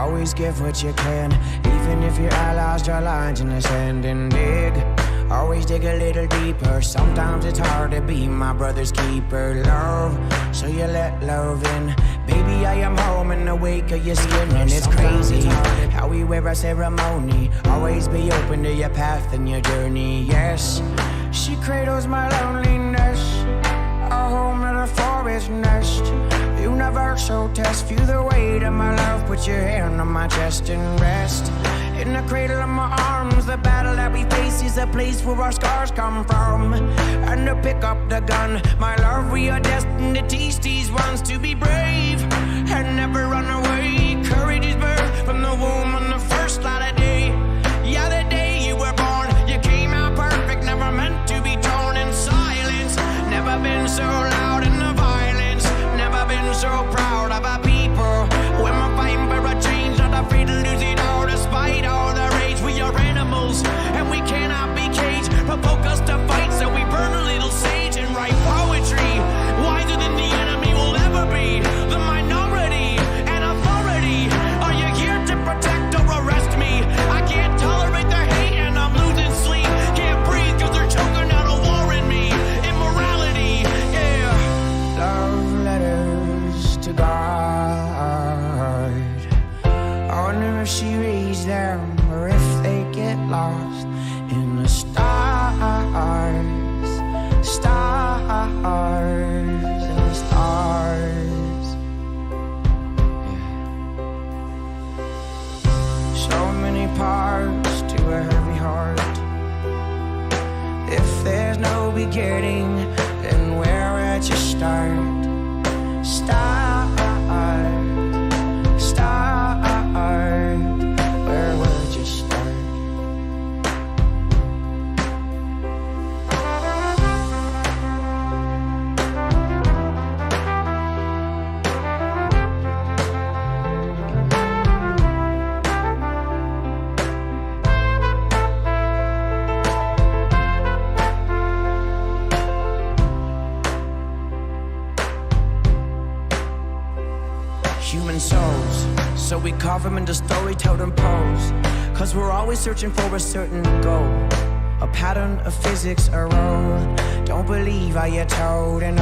always give what you can, even if your allies draw lines in the sand. And dig, always dig a little deeper. Sometimes it's hard to be my brother's keeper. Love, so you let love in. Baby, I am home in the wake of your skin. And it's crazy how we wear a ceremony. Always be open to your path and your journey. Yes, she cradles my loneliness, a home at a forest nest. Universal test, feel the weight of my love. Put your hand on my chest and rest in the cradle of my arms. The battle that we face is a place where our scars come from. And to pick up the gun, my love, we are destined to teach these ones to be brave and never run away. Courage is birthed from the womb on the first light of day. Yeah, the day you were born, you came out perfect, never meant to be torn in silence. Never been so loud in the violence, never been so proud of our people. When we're fighting for a change, not afraid to lose it all. Despite all the rage, we are animals and we cannot be caged. Provoke us to fight, so we burn a little sage and write poetry. Wiser than the enemy will ever be. The minority and authority. Are you here to protect or arrest me? I can't tolerate the hate and I'm losing sleep. Can't breathe cause they're choking out a war in me. Immorality, yeah. Love letters to God. I wonder if she reads them or if they get lost in the stars, stars, and the stars. Yeah. So many parts to a heavy heart. If there's no beginning, then where would you start? Start, where would you start? Human souls, so we carve them into story-told and pose. Cause we're always searching for a certain goal, a pattern of physics, a role. Don't believe how you're told, and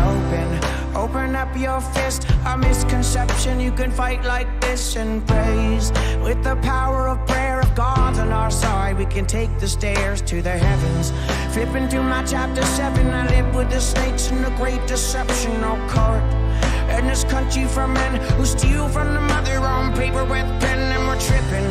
open up your fist. A misconception, you can fight like this and praise. With the power of prayer, if God's on our side, we can take the stairs to the heavens. Flipping through my chapter 7, I live with the snakes and the great deception, no court. In this country for men who steal from the mother on paper with pen. And we're tripping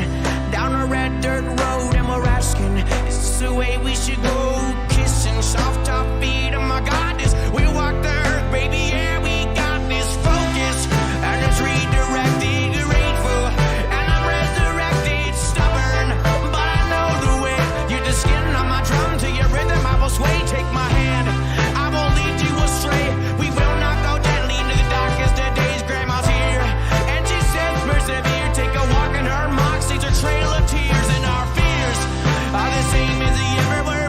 down a red dirt road and we're asking, is this the way we should go? Kissing soft top feet, oh my God, this we walk the earth, baby, yeah, we got this focus. And it's redirected, grateful, and I'm resurrected, stubborn. But I know the way, you're the skin on my drum. To your rhythm I will sway, take my hand, I won't lead you astray. We will not go deadly into the darkest of days. Grandma's here, and she says persevere. Take a walk in her moxie, a trail of tears, and our fears are the same as they ever were.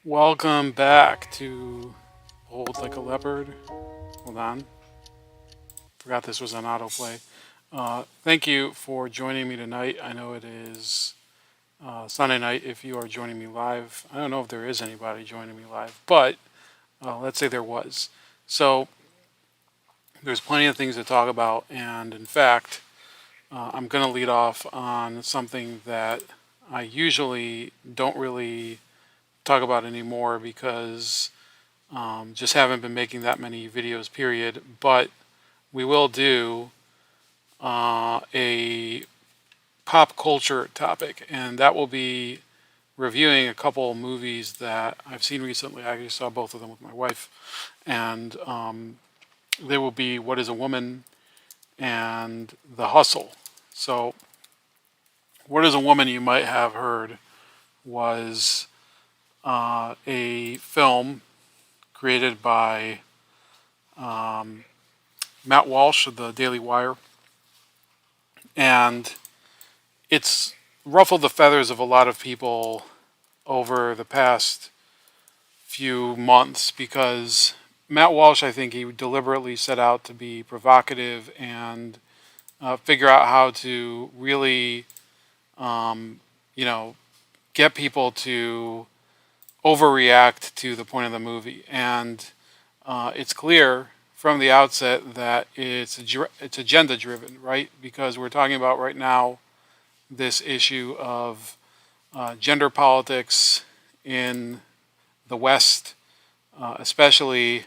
Welcome back to Hold Like a Leopard. Hold on. Forgot this was on autoplay. Thank you for joining me tonight. I know it is Sunday night if you are joining me live. I don't know if there is anybody joining me live, but let's say there was. So there's plenty of things to talk about, and in fact, I'm going to lead off on something that I usually don't really talk about anymore because just haven't been making that many videos, period. But we will do a pop culture topic, and that will be reviewing a couple movies that I've seen recently. I actually saw both of them with my wife, and they will be What is a Woman and The Hustle. So, What is a Woman, you might have heard, was a film created by Matt Walsh of the Daily Wire, and it's ruffled the feathers of a lot of people over the past few months because Matt Walsh, I think he deliberately set out to be provocative and figure out how to really, you know, get people to overreact to the point of the movie. And it's clear from the outset that it's agenda driven, right? Because we're talking about right now this issue of gender politics in the West, especially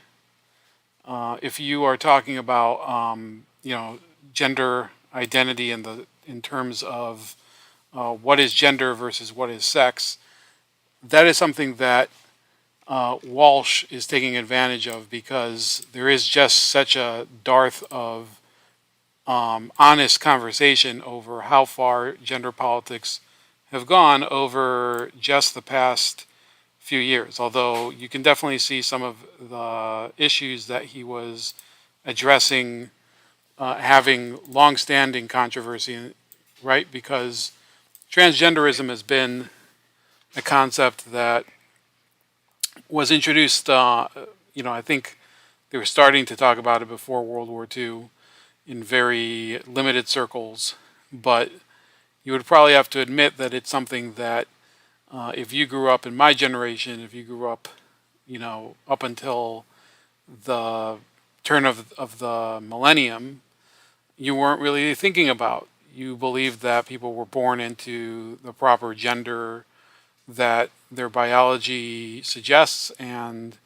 if you are talking about gender identity in terms of what is gender versus what is sex. That is something that Walsh is taking advantage of because there is just such a dearth of honest conversation over how far gender politics have gone over just the past few years. Although you can definitely see some of the issues that he was addressing having long-standing controversy, right? Because transgenderism has been a concept that was introduced, I think they were starting to talk about it before World War II in very limited circles, but you would probably have to admit that it's something that if you grew up in my generation, if you grew up, up until the turn of the millennium, you weren't really thinking about. You believed that people were born into the proper gender that their biology suggests, and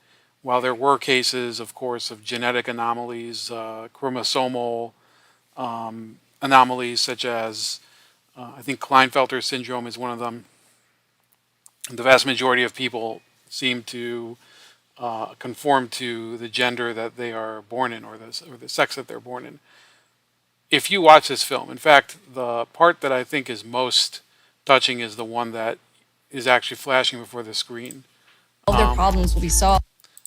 while there were cases, of course, of genetic anomalies, chromosomal anomalies such as I think Klinefelter syndrome is one of them, the vast majority of people seem to conform to the gender that they are born in, or the sex that they're born in. If you watch this film, in fact, the part that I think is most touching is the one that is actually flashing before the screen. All their problems will be solved.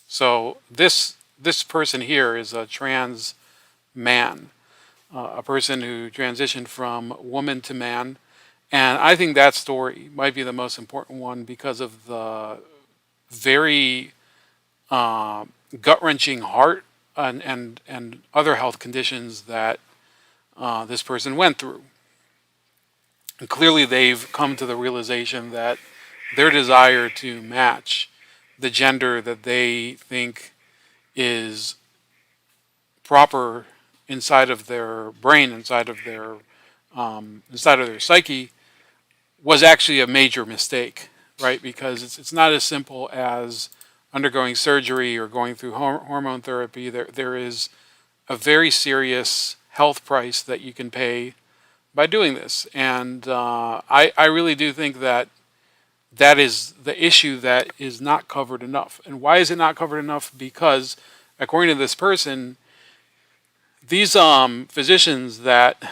So this person here is a trans man, a person who transitioned from woman to man, and I think that story might be the most important one because of the very gut-wrenching heart and other health conditions that this person went through. And clearly they've come to the realization that their desire to match the gender that they think is proper inside of their brain, inside of their psyche, was actually a major mistake, right? Because it's not as simple as undergoing surgery or going through hormone therapy. There is a very serious health price that you can pay by doing this, and I really do think that that is the issue that is not covered enough. And why is it not covered enough? Because according to this person, these physicians that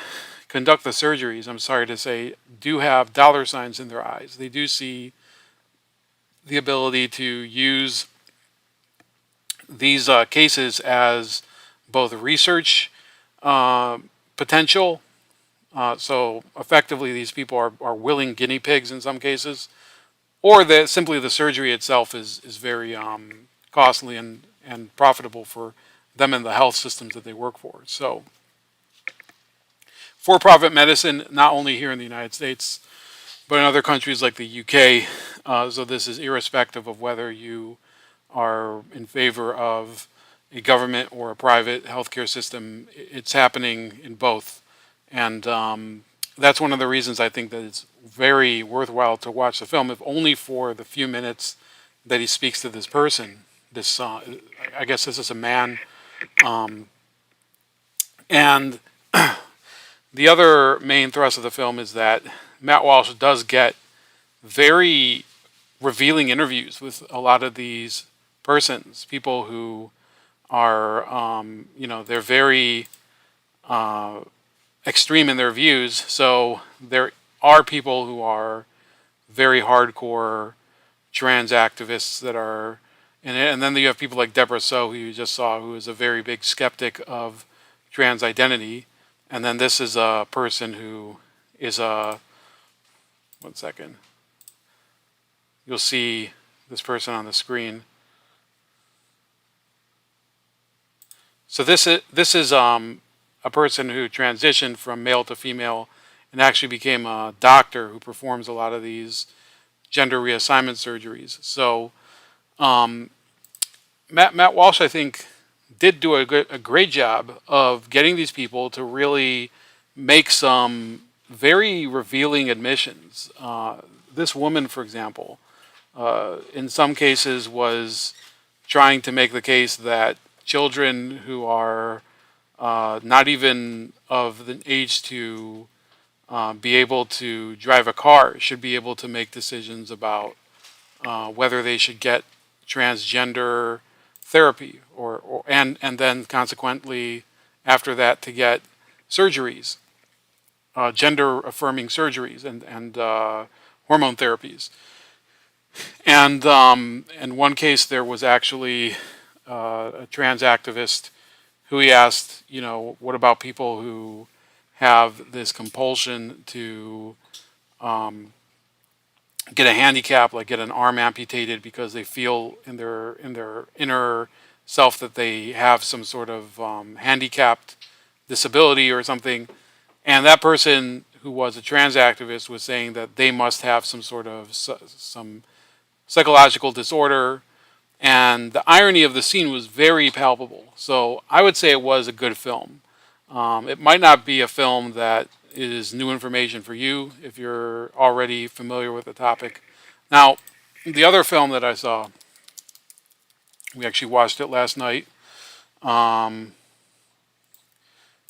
conduct the surgeries, I'm sorry to say, do have dollar signs in their eyes. They do see the ability to use these cases as both research potential. So effectively, these people are willing guinea pigs in some cases, or that simply the surgery itself is very costly and profitable for them and the health systems that they work for. So, for-profit medicine, not only here in the United States, but in other countries like the UK. So this is irrespective of whether you are in favor of a government or a private healthcare system. It's happening in both, and that's one of the reasons I think that it's very worthwhile to watch the film, if only for the few minutes that he speaks to this person. This, I guess, this is a man, and the other main thrust of the film is that Matt Walsh does get very revealing interviews with a lot of these persons, people who are, they're very extreme in their views. So there are people who are very hardcore trans activists that are in it. And then you have people like Deborah So, who you just saw, who is a very big skeptic of trans identity. And then this is a person who is a, one second. You'll see this person on the screen. So this is a person who transitioned from male to female and actually became a doctor who performs a lot of these gender reassignment surgeries. So Matt Walsh, I think, did do a great job of getting these people to really make some very revealing admissions. This woman, for example, in some cases was trying to make the case that children who are not even of the age to be able to drive a car should be able to make decisions about whether they should get transgender therapy and then consequently after that to get surgeries, gender affirming surgeries and hormone therapies. And in one case there was actually a trans activist who he asked, what about people who have this compulsion to get a handicap, like get an arm amputated because they feel in their inner self that they have some sort of handicapped disability or something. And that person who was a trans activist was saying that they must have some sort of some psychological disorder. And the irony of the scene was very palpable. So I would say it was a good film. It might not be a film that is new information for you if you're already familiar with the topic. Now, the other film that I saw, we actually watched it last night.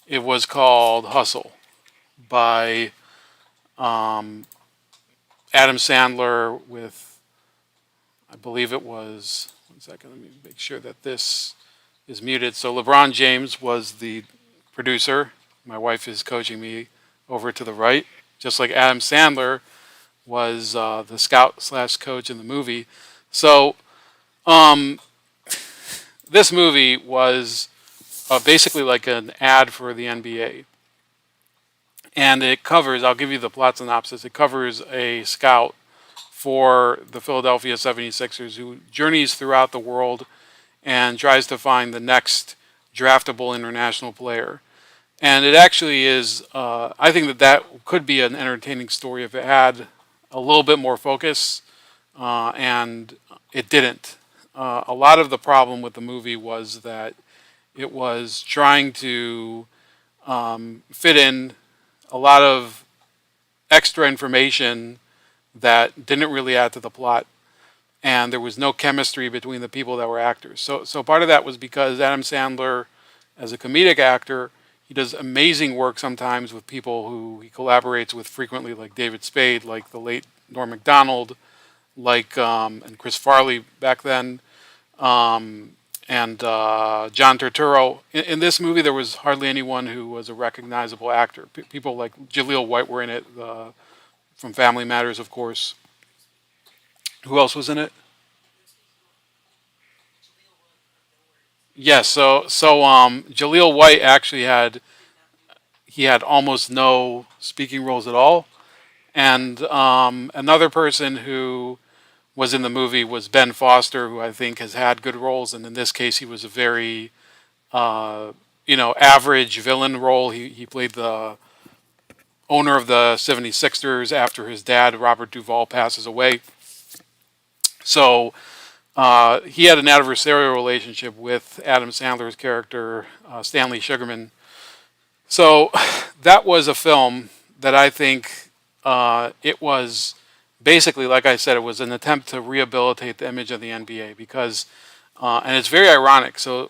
It was called Hustle by Adam Sandler with, I believe it was, one second, let me make sure that this is muted. So LeBron James was the producer. My wife is coaching me over to the right, just like Adam Sandler was the scout/coach in the movie. So this movie was basically like an ad for the NBA. And it covers, I'll give you the plot synopsis, it covers a scout for the Philadelphia 76ers who journeys throughout the world and tries to find the next draftable international player. And it actually is, I think that could be an entertaining story if it had a little bit more focus, and it didn't. A lot of the problem with the movie was that it was trying to fit in a lot of extra information that didn't really add to the plot, and there was no chemistry between the people that were actors. So part of that was because Adam Sandler, as a comedic actor, he does amazing work sometimes with people who he collaborates with frequently, like David Spade, like the late Norm Macdonald, like and Chris Farley back then, and John Turturro. In this movie, there was hardly anyone who was a recognizable actor. People like Jaleel White were in it, from Family Matters, of course. Who else was in it? Yes, so Jaleel White actually had almost no speaking roles at all, and another person who was in the movie was Ben Foster, who I think has had good roles, and in this case, he was a very average villain role. He played the owner of the 76ers after his dad, Robert Duvall, passes away. So he had an adversarial relationship with Adam Sandler's character, Stanley Sugarman. So that was a film that I think it was basically, like I said, it was an attempt to rehabilitate the image of the NBA because, and it's very ironic. So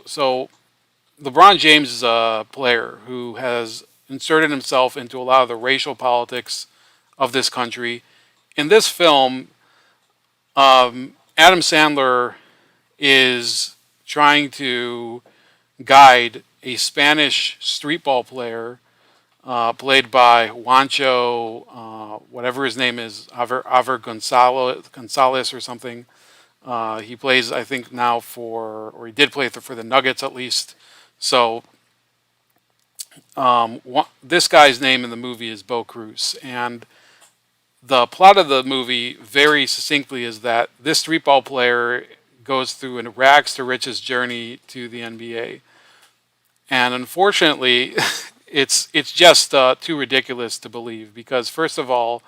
LeBron James is a player who has inserted himself into a lot of the racial politics of this country. In this film, Adam Sandler is trying to guide a Spanish street ball player played by Juancho, whatever his name is, Aver Gonzalez or something. He plays, I think, now or he did play for the Nuggets at least. So this guy's name in the movie is Bo Cruz, and the plot of the movie very succinctly is that this street ball player goes through a rags to riches journey to the NBA, and unfortunately, it's just too ridiculous to believe because first of all,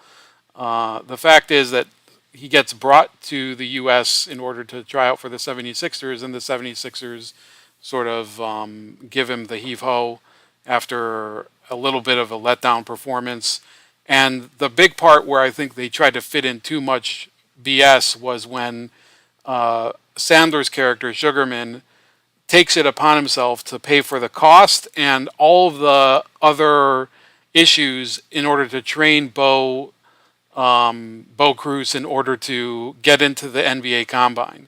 the fact is that he gets brought to the U.S. in order to try out for the 76ers, and the 76ers sort of give him the heave-ho after a little bit of a letdown performance. And the big part where I think they tried to fit in too much BS was when Sandler's character, Sugarman, takes it upon himself to pay for the cost and all of the other issues in order to train Bo Cruz in order to get into the NBA Combine.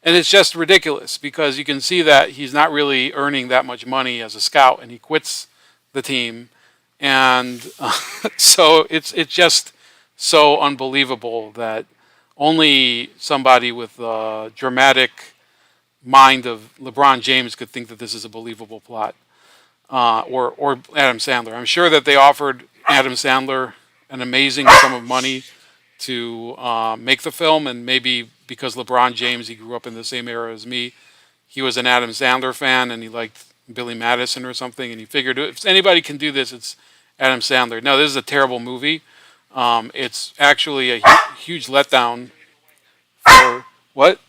And it's just ridiculous because you can see that he's not really earning that much money as a scout, and he quits the team. And so it's just so unbelievable that only somebody with a dramatic mind of LeBron James could think that this is a believable plot, or Adam Sandler. I'm sure that they offered Adam Sandler an amazing sum of money to make the film, and maybe because LeBron James, he grew up in the same era as me, he was an Adam Sandler fan and he liked Billy Madison or something, and he figured if anybody can do this, it's Adam Sandler. No, this is a terrible movie. It's actually a huge letdown for what?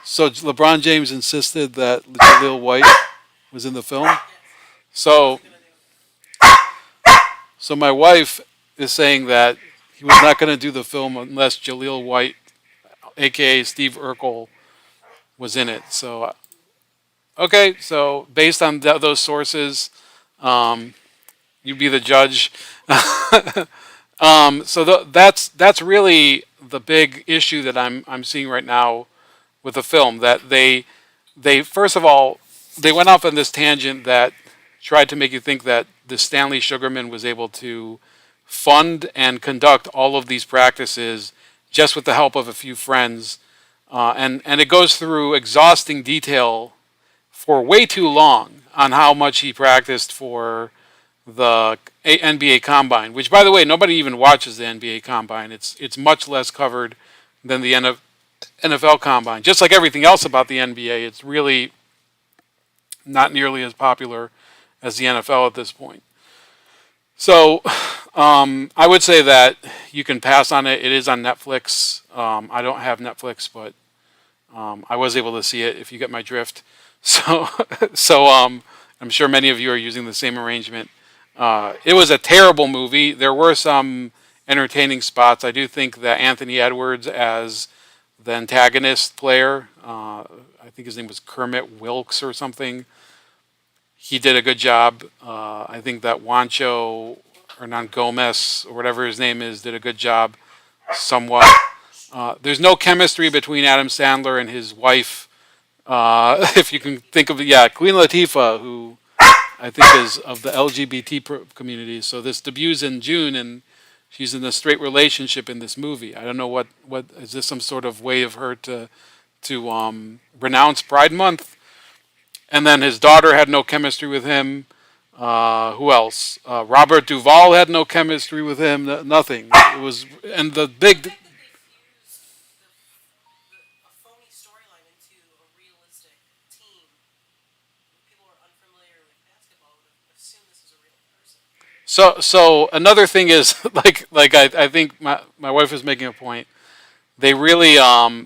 So LeBron James insisted that Jaleel White was in the film. So my wife is saying that he was not going to do the film unless Jaleel White, a.k.a. Steve Urkel, was in it. So, okay, so based on those sources, you be the judge. That's really the big issue that I'm seeing right now with the film. That they first of all, they went off on this tangent that tried to make you think that the Stanley Sugarman was able to fund and conduct all of these practices just with the help of a few friends. And it goes through exhausting detail for way too long on how much he practiced for the NBA Combine, which, by the way, nobody even watches the NBA Combine. It's much less covered than the NFL Combine. Just like everything else about the NBA, it's really not nearly as popular as the NFL at this point. So I would say that you can pass on it. It is on Netflix. I don't have Netflix, but I was able to see it, if you get my drift. So I'm sure many of you are using the same arrangement. It was a terrible movie. There were some entertaining spots. I do think that Anthony Edwards as the antagonist player, I think his name was Kermit Wilkes or something, he did a good job. I think that Juancho Hernan Gomez, or whatever his name is, did a good job somewhat. There's no chemistry between Adam Sandler and his wife. If you can think of, Queen Latifah, who I think is of the LGBT community. So this debuts in June, and she's in a straight relationship in this movie. I don't know what is this some sort of way of her to renounce Pride Month? And then his daughter had no chemistry with him. Who else? Robert Duvall had no chemistry with him. Nothing. It was, and the big. So another thing is I think my wife is making a point. They really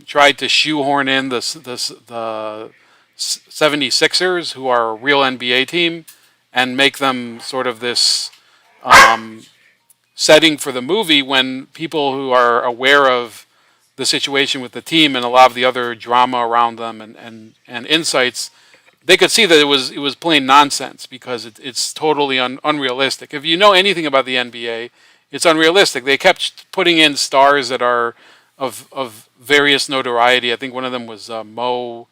tried to shoehorn in the 76ers, who are a real NBA team, and make them sort of this setting for the movie, when people who are aware of the situation with the team and a lot of the other drama around them and insights, they could see that it was plain nonsense, because it's totally unrealistic. If you know anything about the NBA, it's unrealistic. They kept putting in stars that are of various notoriety. I think one of them was Mo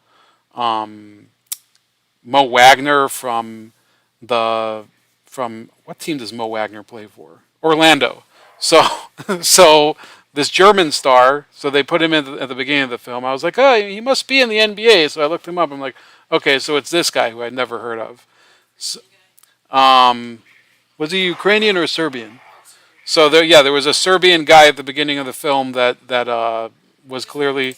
Wagner from what team does Mo Wagner play for? Orlando. So so this German star. So they put him in at the beginning of the film. I was like, oh, he must be in the NBA. So I looked him up. I'm like, okay, so it's this guy who I'd never heard of. So, was he Ukrainian or Serbian? So there was a Serbian guy at the beginning of the film that was clearly,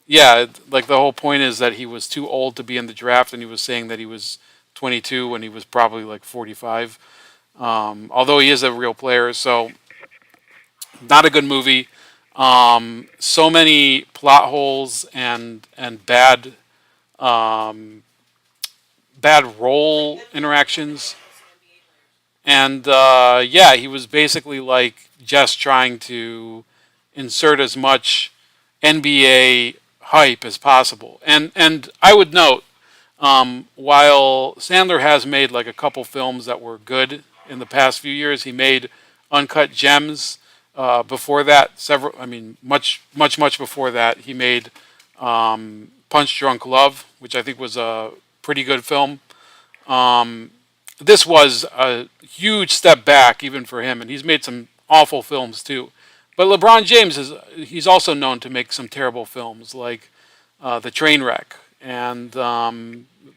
like the whole point is that he was too old to be in the draft, and he was saying that he was 22 when he was probably like 45. Although he is a real player, so not a good movie. So many plot holes and bad role interactions. And he was basically like just trying to insert as much NBA hype as possible. And I would note, while Sandler has made like a couple films that were good in the past few years, he made Uncut Gems. Before that, much before that, he made Punch Drunk Love, which I think was a pretty good film. This was a huge step back even for him, and he's made some awful films too. But LeBron James he's also known to make some terrible films, like The Trainwreck and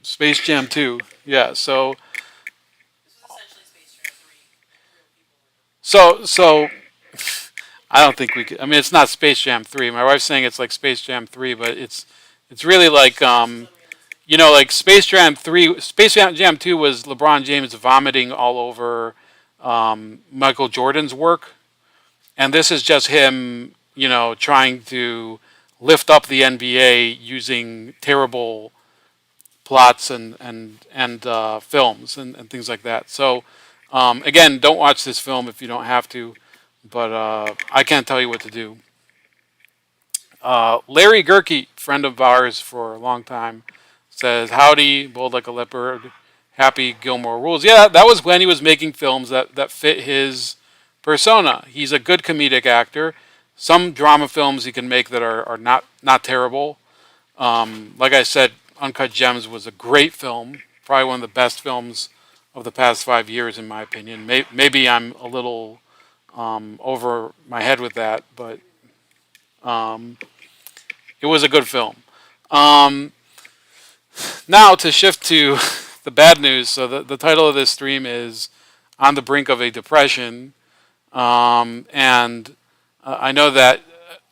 Space Jam 2. Yeah, so I don't think we could. I mean, it's not Space Jam 3. My wife's saying it's like Space Jam 3, but it's really like like Space Jam 3. Space Jam 2 was LeBron James vomiting all over Michael Jordan's work, and this is just him, trying to lift up the NBA using terrible plots and films and things like that. So again, don't watch this film if you don't have to, but I can't tell you what to do. Larry Gerke, friend of ours for a long time, says, howdy, bold like a leopard, happy Gilmore Rules. Yeah, that was when he was making films that fit his persona. He's a good comedic actor. Some drama films he can make that are not terrible. Like I said, Uncut Gems was a great film, probably one of the best films of the past 5 years, in my opinion. Maybe I'm a little over my head with that, but it was a good film. Now to shift to the bad news. So the title of this stream is On the Brink of a Depression. And I know that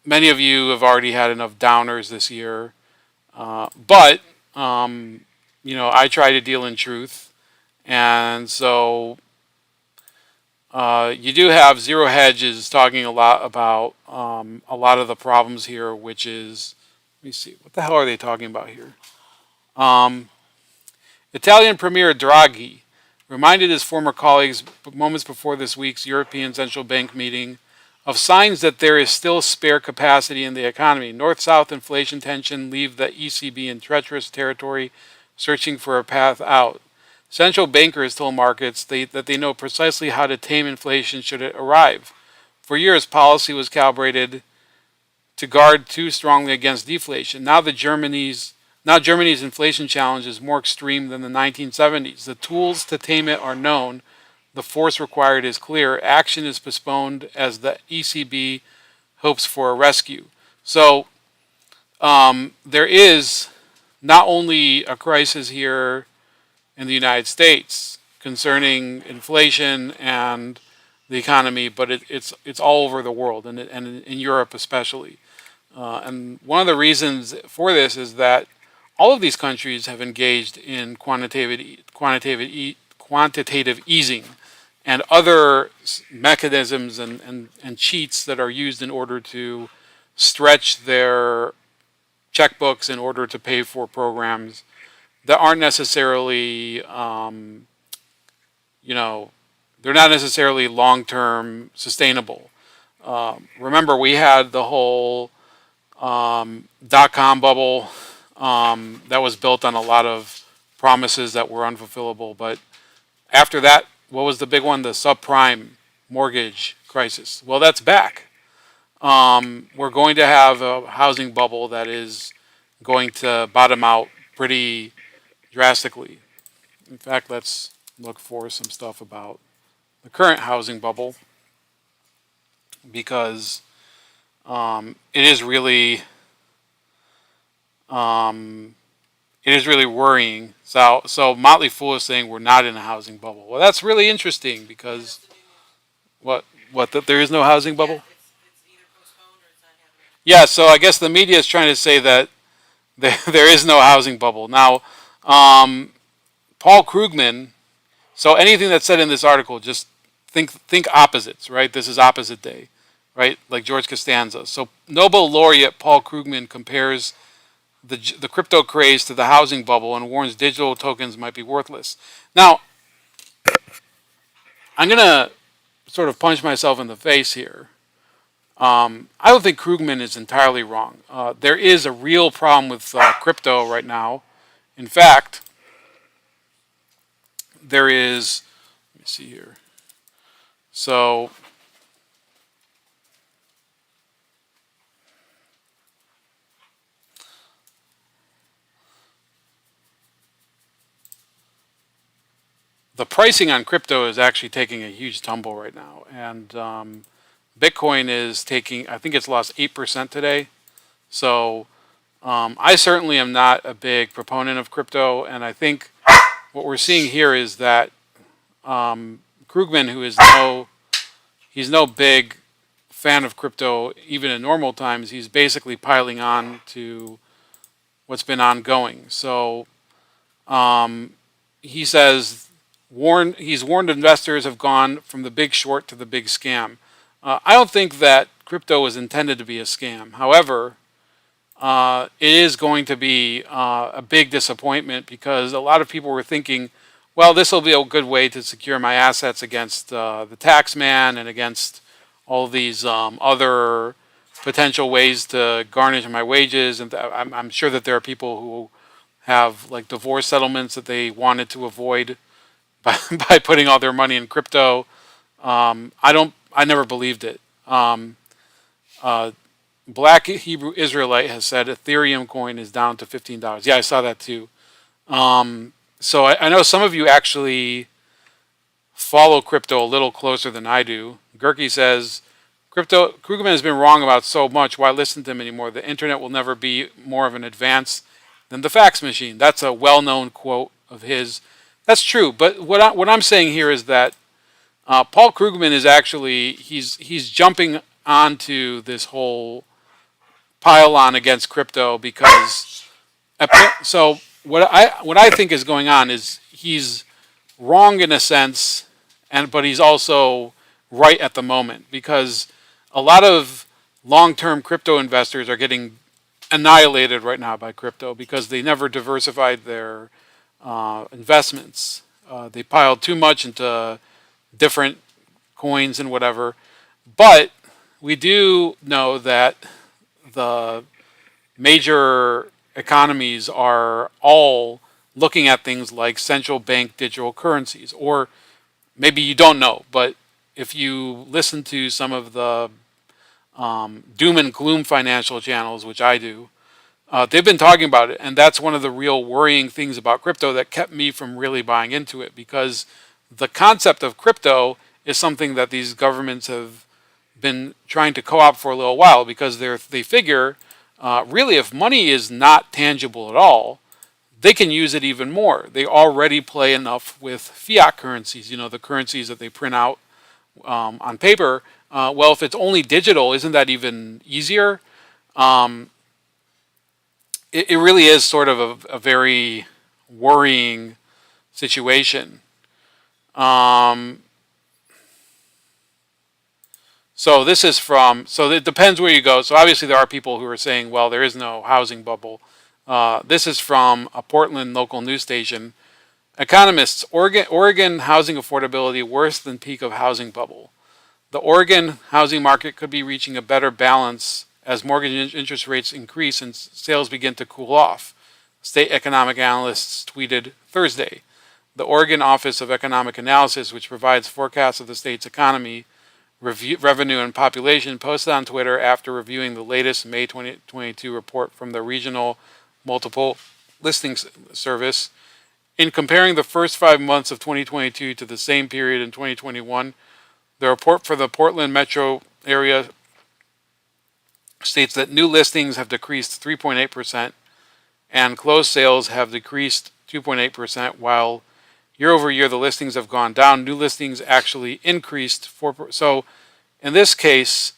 many of you have already had enough downers this year. But I try to deal in truth. And so you do have Zero Hedges talking a lot about a lot of the problems here, which is, let me see, what the hell are they talking about here? Italian Premier Draghi reminded his former colleagues moments before this week's European Central Bank meeting of signs that there is still spare capacity in the economy. North-south inflation tension leave the ECB in treacherous territory, searching for a path out. Central bankers told markets that they know precisely how to tame inflation should it arrive. For years, policy was calibrated to guard too strongly against deflation. Now Germany's inflation challenge is more extreme than the 1970s. The tools to tame it are known. The force required is clear. Action is postponed as the ECB hopes for a rescue. So there is not only a crisis here in the United States concerning inflation and the economy, but it's all over the world, and in Europe especially. And one of the reasons for this is that all of these countries have engaged in quantitative easing and other mechanisms and cheats that are used in order to stretch their checkbooks in order to pay for programs that aren't necessarily, they're not necessarily long-term sustainable. Remember, we had the whole dot-com bubble that was built on a lot of promises that were unfulfillable. But after that, what was the big one? The subprime mortgage crisis. Well, that's back. We're going to have a housing bubble that is going to bottom out pretty drastically. In fact, let's look for some stuff about the current housing bubble, because it is really worrying. So Motley Fool is saying we're not in a housing bubble. Well, that's really interesting, because there is no housing bubble? Yeah, so I guess the media is trying to say that there is no housing bubble. Now, Paul Krugman, so anything that's said in this article, just think opposites, right? This is opposite day, right? Like George Costanza. So Nobel laureate Paul Krugman compares the crypto craze to the housing bubble and warns digital tokens might be worthless. Now, I'm going to sort of punch myself in the face here. I don't think Krugman is entirely wrong. There is a real problem with crypto right now. In fact, there is, let me see here. So, the pricing on crypto is actually taking a huge tumble right now. And Bitcoin is taking, I think it's lost 8% today. So I certainly am not a big proponent of crypto. And I think what we're seeing here is that Krugman, who is he's no big fan of crypto, even in normal times, he's basically piling on to what's been ongoing. So he says, he's warned investors have gone from the big short to the big scam. I don't think that crypto was intended to be a scam. However, it is going to be a big disappointment, because a lot of people were thinking, well, this will be a good way to secure my assets against the tax man and against all these other potential ways to garnish my wages. And I'm sure that there are people who have like divorce settlements that they wanted to avoid by putting all their money in crypto. I never believed it. Black Hebrew Israelite has said Ethereum coin is down to $15. Yeah, I saw that too. So I know some of you actually follow crypto a little closer than I do. Gerke says, Krugman has been wrong about so much. Why listen to him anymore? The internet will never be more of an advance than the fax machine. That's a well-known quote of his. That's true. But what I'm saying here is that Paul Krugman is actually, he's jumping onto this whole pile on against crypto, because so what I think is going on is he's wrong in a sense, but he's also right at the moment, because a lot of long-term crypto investors are getting annihilated right now by crypto because they never diversified their investments. They piled too much into different coins and whatever. But we do know that the major economies are all looking at things like central bank digital currencies. Or maybe you don't know, but if you listen to some of the doom and gloom financial channels, which I do, they've been talking about it. And that's one of the real worrying things about crypto that kept me from really buying into it, because the concept of crypto is something that these governments have been trying to co-opt for a little while, because they figure, really, if money is not tangible at all, they can use it even more. They already play enough with fiat currencies, the currencies that they print out on paper. Well, if it's only digital, isn't that even easier? It really is sort of a very worrying situation. So this is so it depends where you go. So obviously there are people who are saying, well, there is no housing bubble. This is from a Portland local news station. Economists, Oregon housing affordability worse than peak of housing bubble. The Oregon housing market could be reaching a better balance as mortgage interest rates increase and sales begin to cool off, state economic analysts tweeted Thursday. The Oregon Office of Economic Analysis, which provides forecasts of the state's economy, revenue, and population, posted on Twitter after reviewing the latest May 2022 report from the Regional Multiple Listings Service. In comparing the first 5 months of 2022 to the same period in 2021, the report for the Portland metro area states that new listings have decreased 3.8% and closed sales have decreased 2.8%, while year over year the listings have gone down. New listings actually increased 4%. So in this case,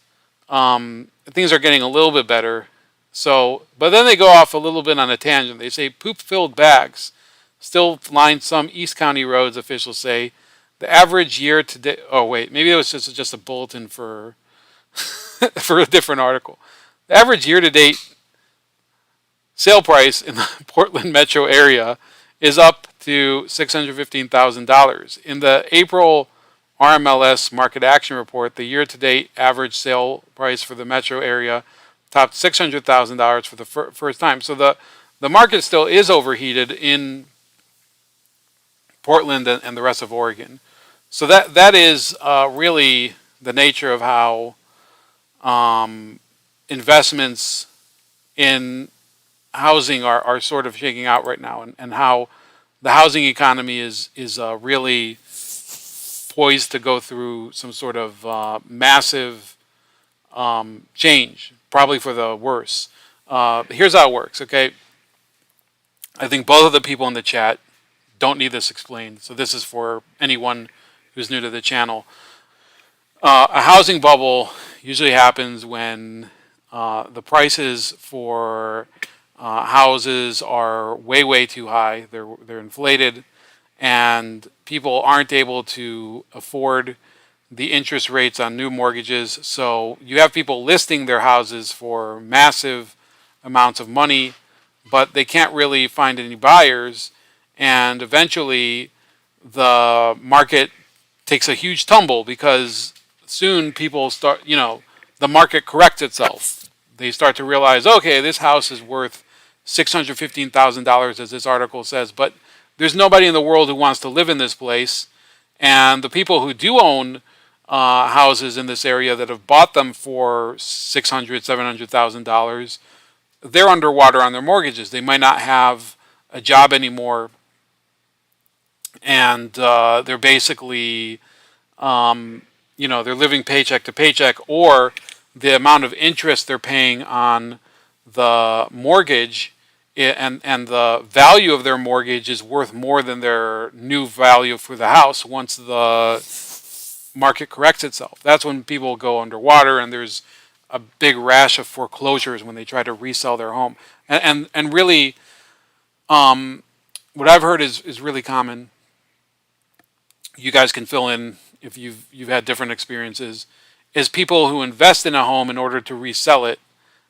things are getting a little bit better. So, but then they go off a little bit on a tangent. They say poop-filled bags still line some East County roads, officials say. The average year to date. Oh wait, maybe it was just a bulletin for for a different article. The average year to date sale price in the Portland metro area is up to $615,000. In the April RMLS Market Action Report, the year to date average sale price for the metro area topped $600,000 for the first time. So the market still is overheated in Portland and the rest of Oregon. So that is really the nature of how investments in housing are sort of shaking out right now, and how the housing economy is really poised to go through some sort of massive change, probably for the worse. Here's how it works, okay? I think both of the people in the chat don't need this explained, so this is for anyone who's new to the channel. A housing bubble usually happens when the prices for houses are way too high. They're inflated, and people aren't able to afford the interest rates on new mortgages. So you have people listing their houses for massive amounts of money, but they can't really find any buyers, and eventually the market takes a huge tumble because soon people start, the market corrects itself. They start to realize, okay, this house is worth $615,000, as this article says, but there's nobody in the world who wants to live in this place. And the people who do own houses in this area that have bought them for $600,000, $700,000, they're underwater on their mortgages. They might not have a job anymore, and they're basically, they're living paycheck to paycheck, or the amount of interest they're paying on the mortgage and the value of their mortgage is worth more than their new value for the house once the market corrects itself. That's when people go underwater, and there's a big rash of foreclosures when they try to resell their home. And really, what I've heard is really common. You guys can fill in if you've had different experiences. Is people who invest in a home in order to resell it,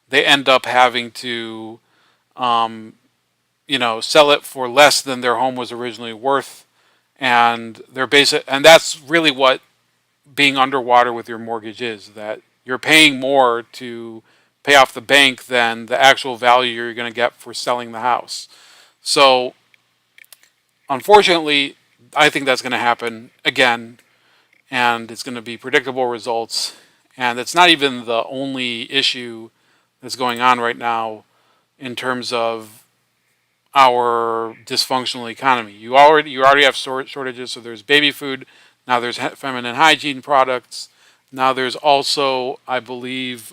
they end up having to, sell it for less than their home was originally worth, and and that's really what being underwater with your mortgage is. That you're paying more to pay off the bank than the actual value you're going to get for selling the house. So, unfortunately, I think that's going to happen again, and it's going to be predictable results. And it's not even the only issue that's going on right now in terms of our dysfunctional economy. You already have shortages. So there's baby food. Now there's feminine hygiene products. Now there's also, I believe,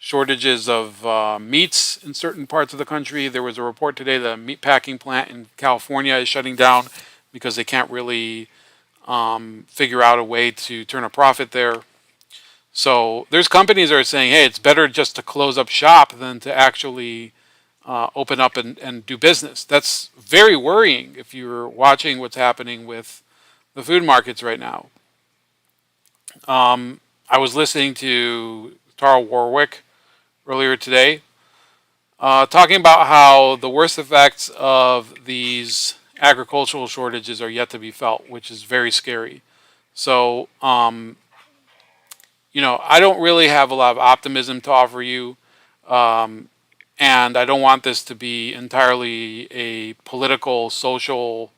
shortages of meats in certain parts of the country. There was a report today that a meat packing plant in California is shutting down because they can't really figure out a way to turn a profit there. So there's companies that are saying, hey, it's better just to close up shop than to actually open up and do business. That's very worrying if you're watching what's happening with the food markets right now. I was listening to Tara Warwick earlier today, talking about how the worst effects of these agricultural shortages are yet to be felt, which is very scary. So, I don't really have a lot of optimism to offer you, and I don't want this to be entirely a political, social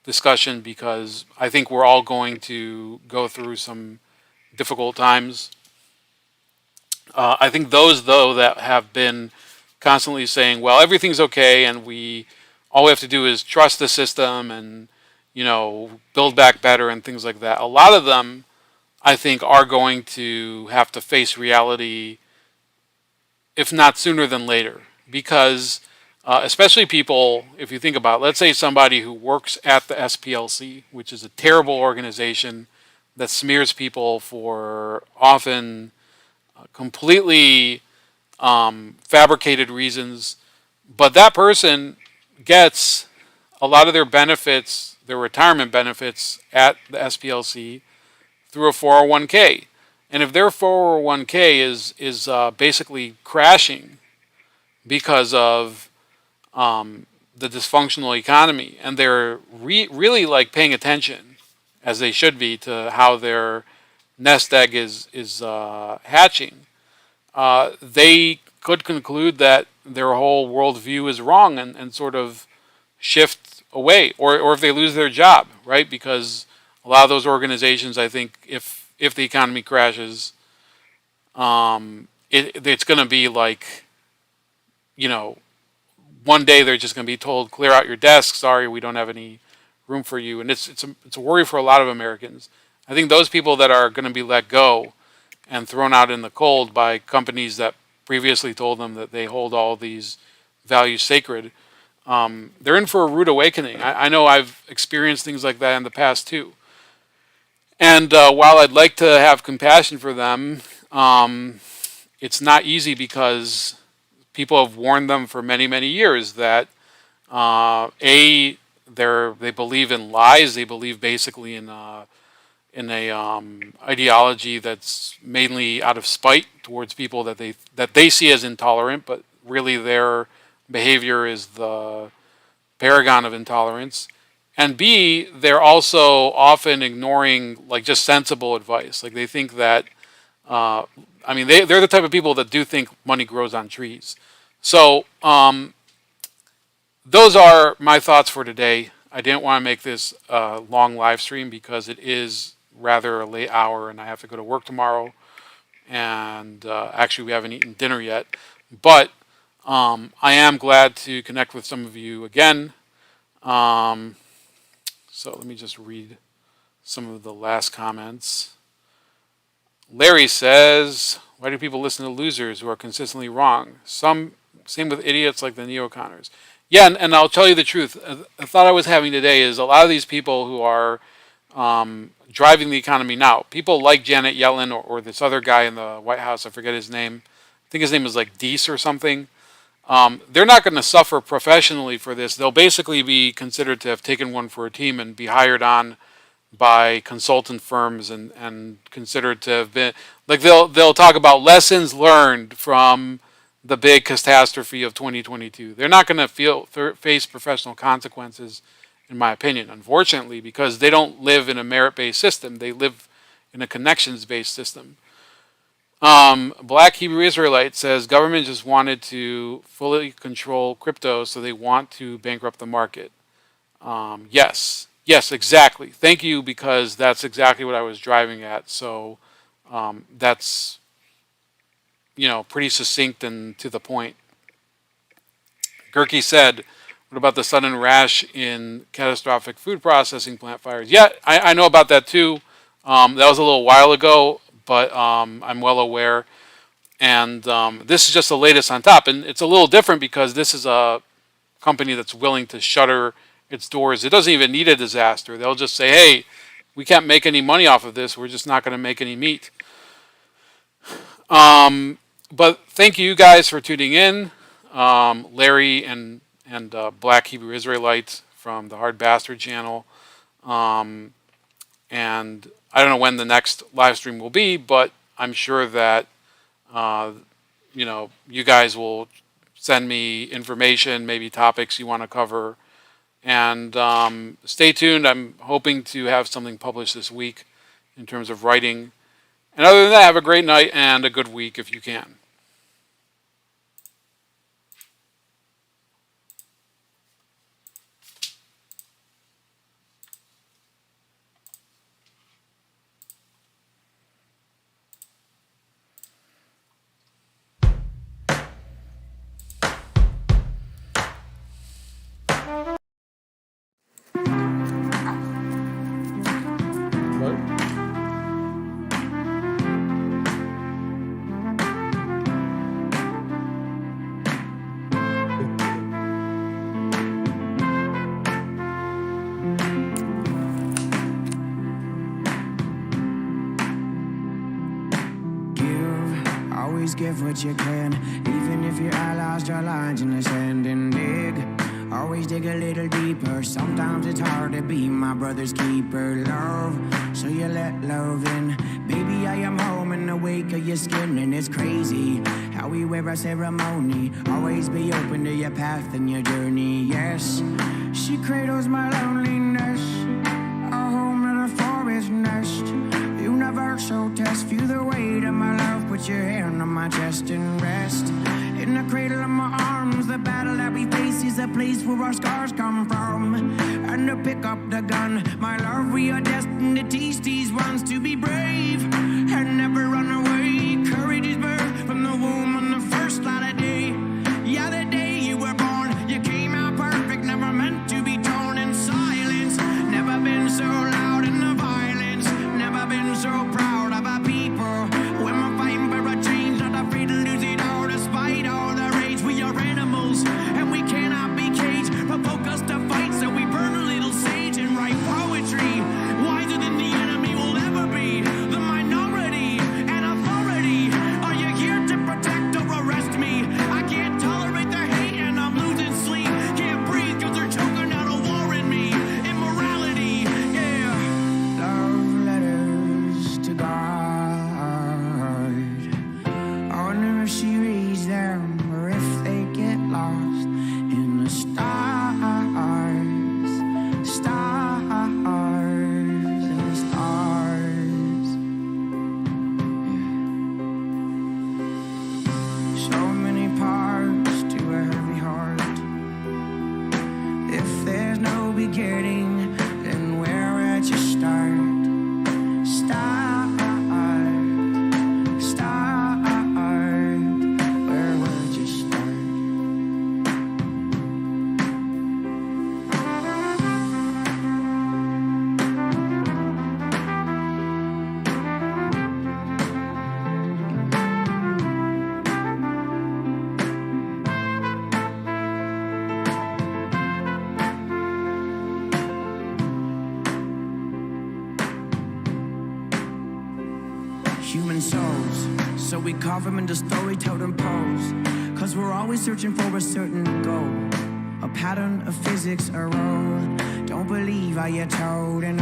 discussion, because I think we're all going to go through some difficult times. I think those, though, that have been constantly saying, well, everything's okay and all we have to do is trust the system and, build back better and things like that. A lot of them, I think, are going to have to face reality, if not sooner than later. Because especially people, if you think about it, let's say somebody who works at the SPLC, which is a terrible organization that smears people for often completely fabricated reasons, but that person gets a lot of their benefits, their retirement benefits at the SPLC through a 401k. And if their 401k is basically crashing because of the dysfunctional economy, and they're really like paying attention, as they should be, to how their nest egg is hatching, they could conclude that their whole worldview is wrong and sort of shift away, or if they lose their job, right? Because a lot of those organizations, I think, if the economy crashes, it's going to be like, one day they're just going to be told, clear out your desk. Sorry, we don't have any room for you. And it's a worry for a lot of Americans. I think those people that are going to be let go and thrown out in the cold by companies that previously told them that they hold all these values sacred, they're in for a rude awakening. I know I've experienced things like that in the past too. And while I'd like to have compassion for them, it's not easy, because people have warned them for many, many years that they believe in lies. They believe basically in a ideology that's mainly out of spite towards people that they see as intolerant, but really their behavior is the paragon of intolerance. And B, they're also often ignoring like just sensible advice. Like they think that, they're the type of people that do think money grows on trees. So those are my thoughts for today. I didn't want to make this a long live stream because it is rather a late hour and I have to go to work tomorrow. And actually we haven't eaten dinner yet. But I am glad to connect with some of you again. So let me just read some of the last comments. Larry says, why do people listen to losers who are consistently wrong? Same with idiots like the neoconners. Yeah, and I'll tell you the truth. The thought I was having today is a lot of these people who are driving the economy now, people like Janet Yellen or this other guy in the White House, I forget his name. I think his name is like Deese or something. They're not going to suffer professionally for this. They'll basically be considered to have taken one for a team and be hired on by consultant firms and considered to have been, like they'll talk about lessons learned from the big catastrophe of 2022. They're not going to face professional consequences, in my opinion, unfortunately, because they don't live in a merit-based system. They live in a connections-based system. Black Hebrew Israelite says government just wanted to fully control crypto, so they want to bankrupt the market. Yes, exactly. Thank you, because that's exactly what I was driving at. So that's pretty succinct and to the point. Gerke said, what about the sudden rash in catastrophic food processing plant fires? Yeah, I know about that too. That was a little while ago, but I'm well aware. And this is just the latest on top. And it's a little different because this is a company that's willing to shutter its doors. It doesn't even need a disaster. They'll just say, hey, we can't make any money off of this. We're just not going to make any meat. But thank you guys for tuning in. Larry and Black Hebrew Israelites from the Hard Bastard channel. And I don't know when the next live stream will be, but I'm sure that you guys will send me information, maybe topics you want to cover. And stay tuned. I'm hoping to have something published this week in terms of writing. And other than that, have a great night and a good week if you can. Always give what you can, even if your allies draw lines in the sand and dig. Always dig a little deeper. Sometimes it's hard to be my brother's keeper. Love, so you let love in. Baby, I am home in the wake of your skin, and it's crazy how we wear a ceremony. Always be open to your path and your journey. Yes, she cradles my loneliness, a home in a forest nest. Universal test, feel the weight of my love. Put your hand on my chest and rest in the cradle of my arms. The battle that we face is a place where our scars come from. And to pick up the gun, my love, we are destined to teach these ones to be brave and never run away. Courage is birthed from the womb on the first light of day. Yeah, the day you were born, you came out perfect, never meant to be torn in silence. Never been so loud in the violence, never been so proud of our people. When we're fighting for a change, not afraid to lose it all. Despite all the rage, we are animals, and we cannot be caged. Provoke us to fight, so we burn a little sage and write poetry. Wiser than the enemy will ever be. The minority and authority. Are you here to protect or arrest me? I can't tolerate the hate and I'm losing sleep. Can't breathe cause they're choking out a war in me. Immorality, yeah. Love letters to God. I wonder if she reads them or if they get lost in the stars, in the stars. Yeah. So many parts to a heavy heart. If there's no beginning, then where would you start? Where would you start? Human souls, so we carve them into story-totem pose. Cause we're always searching for a certain goal, a pattern of physics, a role. Don't believe how you're told, and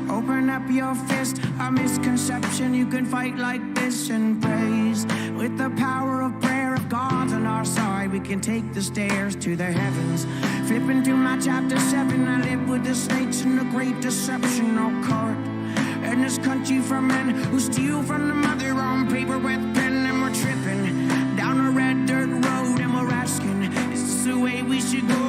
open up your fist. A misconception, you can fight like this and praise. With the power of prayer, of God's on our side, we can take the stairs to the heavens. Flipping to my chapter 7, I live with the snakes in the great deception, no court. In this country for men who steal from the mother on paper with pen. And we're tripping down a red dirt road, and we're asking, is this the way we should go?